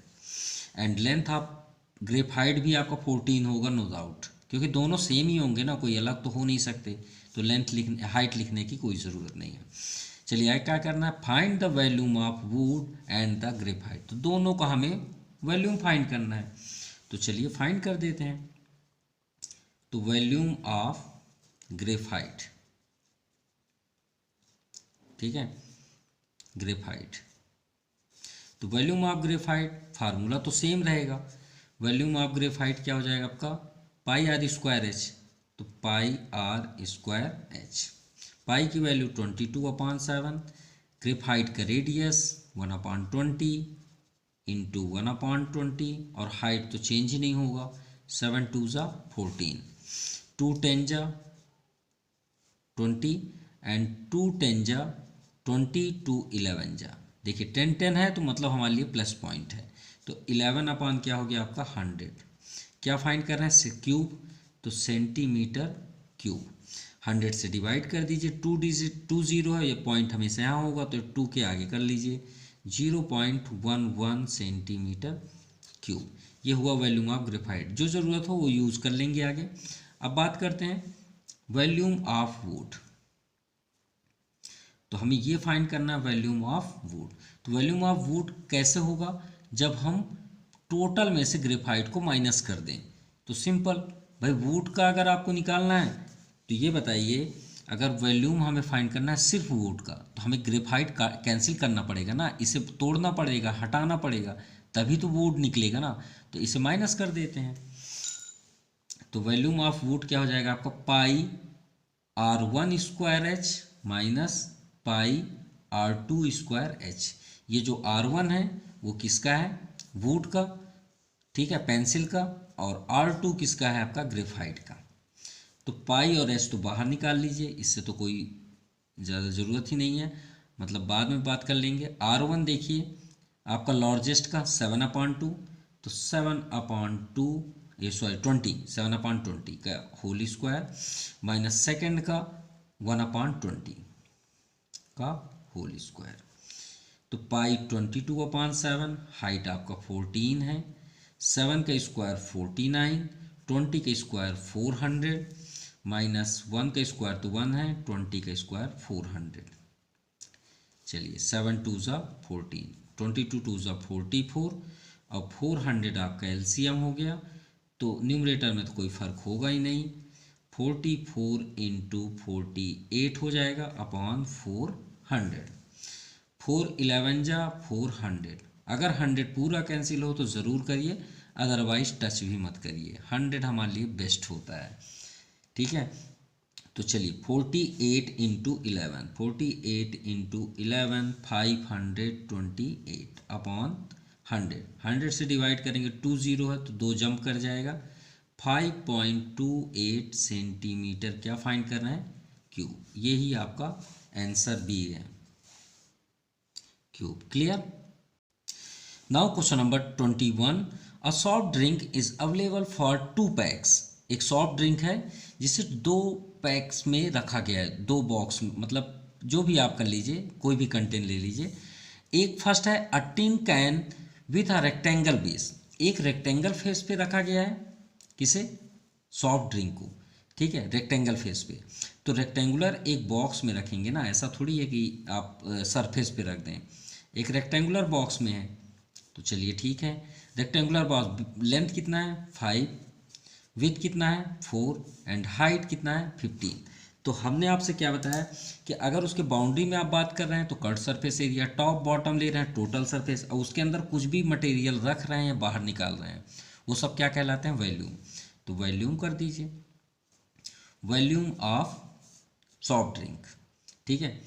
And length of graphite भी आपका 14 होगा नो डाउट, क्योंकि दोनों सेम ही होंगे ना, कोई अलग तो हो नहीं सकते। तो लेंथ लिखने हाइट लिखने की कोई ज़रूरत नहीं है। चलिए आगे क्या करना है, find the volume of would and the graphite. तो दोनों का हमें वॉल्यूम फाइंड करना है, तो चलिए फाइंड कर देते हैं। तो वॉल्यूम ऑफ ग्रेफाइट, ठीक है, ग्रेफाइट। तो वॉल्यूम ऑफ ग्रेफाइट फार्मूला तो सेम रहेगा। वॉल्यूम ऑफ ग्रेफाइट क्या हो जाएगा आपका, पाई आर स्क्वायर एच। तो पाई आर स्क्वायर एच, पाई की वैल्यू 22/7, ग्रेफाइट का रेडियस 1/20 इंटू 1/20, और हाइट तो चेंज ही नहीं होगा, 7 2 ज़ा 14, 2 10 ज़ा 20 एंड 2 10 ज़ा 20, 2 11 ज़ा। देखिए 10 10 है तो मतलब हमारे लिए प्लस पॉइंट है। तो 11 क्या हो गया आपका 100। क्या फाइंड कर रहे हैं, क्यूब, तो सेंटीमीटर क्यूब। 100 से डिवाइड कर दीजिए, 2 डिजिट 2 0 है, ये पॉइंट हमेशा यहाँ होगा तो 2 के आगे कर लीजिए, 0.11 सेंटीमीटर क्यूब। ये हुआ वॉल्यूम ऑफ ग्रेफाइट। जो ज़रूरत हो वो यूज़ कर लेंगे आगे। अब बात करते हैं वॉल्यूम ऑफ वुड। तो हमें ये फाइंड करना है वॉल्यूम ऑफ वुड। तो वॉल्यूम ऑफ वुड कैसे होगा, जब हम टोटल में से ग्रेफाइट को माइनस कर दें। तो सिंपल भाई, वुड का अगर आपको निकालना है तो ये बताइए, अगर वॉल्यूम हमें फाइंड करना है सिर्फ वुड का, तो हमें ग्रेफाइट का कैंसिल करना पड़ेगा ना, इसे तोड़ना पड़ेगा, हटाना पड़ेगा, तभी तो वुड निकलेगा ना। तो इसे माइनस कर देते हैं। तो वॉल्यूम ऑफ वुड क्या हो जाएगा आपका, पाई R1 square H minus pi R2 square H. ये जो R1 है वो किसका है, वुड का, ठीक है, पेंसिल का, और R2 किसका है आपका, ग्रेफाइट का। तो पाई और एच तो बाहर निकाल लीजिए, इससे तो कोई ज़्यादा ज़रूरत ही नहीं है, मतलब बाद में बात कर लेंगे। R1 देखिए आपका लार्जेस्ट का 7/2, तो 7/2 ये सॉरी 20, 7/20 का होल स्क्वायर माइनस सेकेंड का 1/20 का होल स्क्वायर। तो पाई 22/7, हाइट आपका 14 है, 7 का स्क्वायर 49, 20 का स्क्वायर 400, माइनस 1 का स्क्वायर तो 1 है, 20 का स्क्वायर 400। चलिए 7 2 ज़ा 14, 22 2 ज़ा 44, और 400 आपका एलसीएम हो गया। तो न्यूमरेटर में तो कोई फ़र्क होगा ही नहीं, 44 इंटू 48 हो जाएगा अपॉन 400। 4 11 जा 400। अगर 100 पूरा कैंसिल हो तो ज़रूर करिए, अदरवाइज टच भी मत करिए। 100 हमारे लिए बेस्ट होता है, ठीक है। तो चलिए 48 इंटू 11, 48 इंटू 11 528 अपॉन 100। 100 से डिवाइड करेंगे 2 0 है तो 2 जंप कर जाएगा, 5.28 सेंटीमीटर क्या फाइंड करना है, क्यूब। यही आपका आंसर बी है, cube. Clear. Now question number 21, a soft drink is available for 2 PACS. एक सॉफ्ट ड्रिंक है जिसे 2 पैक्स में रखा गया है, 2 बॉक्स, मतलब जो भी आप कर लीजिए, कोई भी कंटेंट ले लीजिए। एक फर्स्ट है a tin can with a rectangle base. एक रेक्टेंगल फेस पे रखा गया है, किसे, सॉफ्ट ड्रिंक को, ठीक है, रेक्टेंगल फेस पे। तो रेक्टेंगुलर एक बॉक्स में रखेंगे ना, ऐसा थोड़ी है कि आप सरफेस पे रख दें। एक रेक्टेंगुलर बॉक्स में है, तो चलिए ठीक है। रेक्टेंगुलर बॉक्स, लेंथ कितना है 5, विड्थ कितना है 4, एंड हाइट कितना है 15। तो हमने आपसे क्या बताया कि अगर उसके बाउंड्री में आप बात कर रहे हैं तो cut surface area, top bottom ले रहे हैं टोटल सरफेस, और उसके अंदर कुछ भी मटेरियल रख रहे हैं, बाहर निकाल रहे हैं, वो सब क्या कहलाते हैं, वॉल्यूम। तो वॉल्यूम कर दीजिए, वॉल्यूम ऑफ सॉफ्ट ड्रिंक, ठीक है।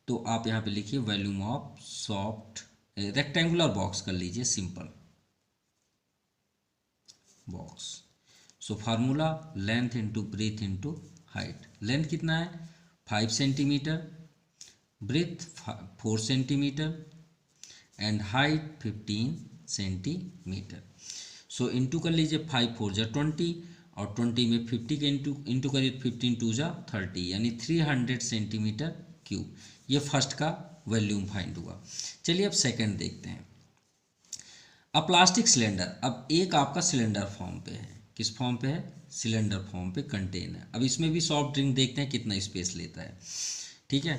तो आप यहाँ पे लिखिए volume of soft rectangular box कर लीजिए, simple box. So formula length into breadth into height. Length कितना है 5 centimetre, breadth 4 centimetre, and height 15 centimetre. So into कर लीजिए, 5 4 जा 20, और 20 में 50 के इंटू करिए, 15 टू जा 30, यानी 300 सेंटीमीटर क्यूब। ये फर्स्ट का वॉल्यूम फाइंड हुआ। चलिए अब सेकंड देखते हैं। अब प्लास्टिक सिलेंडर, अब एक आपका सिलेंडर फॉर्म पे है। किस फॉर्म पे है? सिलेंडर फॉर्म पे कंटेनर। अब इसमें भी सॉफ्ट ड्रिंक देखते हैं कितना स्पेस लेता है। ठीक है,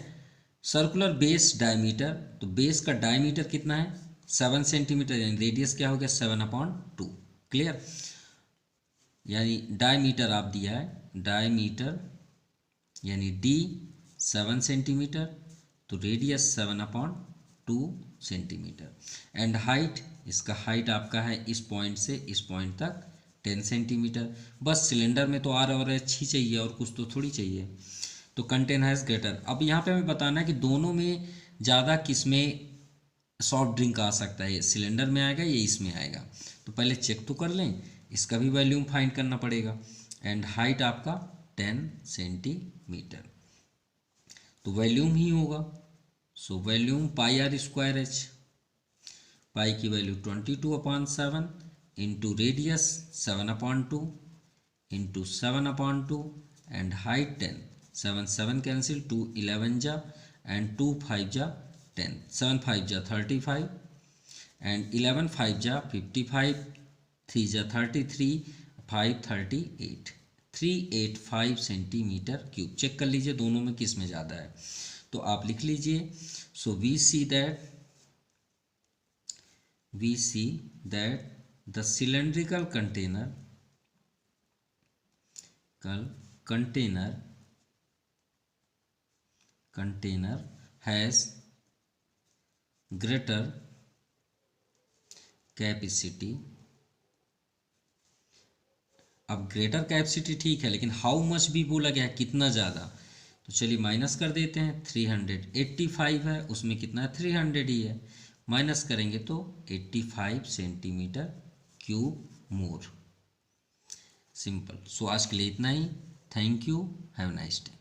सर्कुलर बेस डायमीटर, तो बेस का डायमीटर कितना है? 7 सेंटीमीटर, यानी रेडियस क्या हो गया? 7/2। क्लियर? यानी डायमीटर आप दिया है, डायमीटर यानी डी 7 सेंटीमीटर, तो रेडियस 7/2 सेंटीमीटर। एंड हाइट, इसका हाइट आपका है इस पॉइंट से इस पॉइंट तक 10 सेंटीमीटर। बस सिलेंडर में तो आर और एच ही चाहिए, और कुछ तो थोड़ी चाहिए। तो कंटेन हैज़ ग्रेटर। अब यहाँ पे हमें बताना है कि दोनों में ज़्यादा किस में सॉफ्ट ड्रिंक आ सकता है, सिलेंडर में आएगा या इसमें आएगा। तो पहले चेक तो कर लें, इसका भी वॉल्यूम फाइंड करना पड़ेगा। एंड हाइट आपका 10 सेंटीमीटर, तो वॉल्यूम ही होगा। So volume pi r square h, pi की value 22/7 into radius 7/2 into 7/2 and height 10। 7 7 cancel, 2 11 जा एंड 2 5 जा 10, 7 5 जा 35 एंड 11 5 जा 55, 3 जा 33, 5 38, 385 सेंटीमीटर क्यूब। चेक कर लीजिए दोनों में किस में ज़्यादा है, तो आप लिख लीजिए। So we see that the cylindrical container has greater capacity। अब ग्रेटर कैपेसिटी ठीक है, लेकिन हाउ मच भी बोला गया है, कितना ज़्यादा। तो चलिए माइनस कर देते हैं। 385 है, उसमें कितना है? 300 ही है। माइनस करेंगे तो 85 centimetre cube more. Simple. So आज के लिए इतना ही। Thank you, have nice day.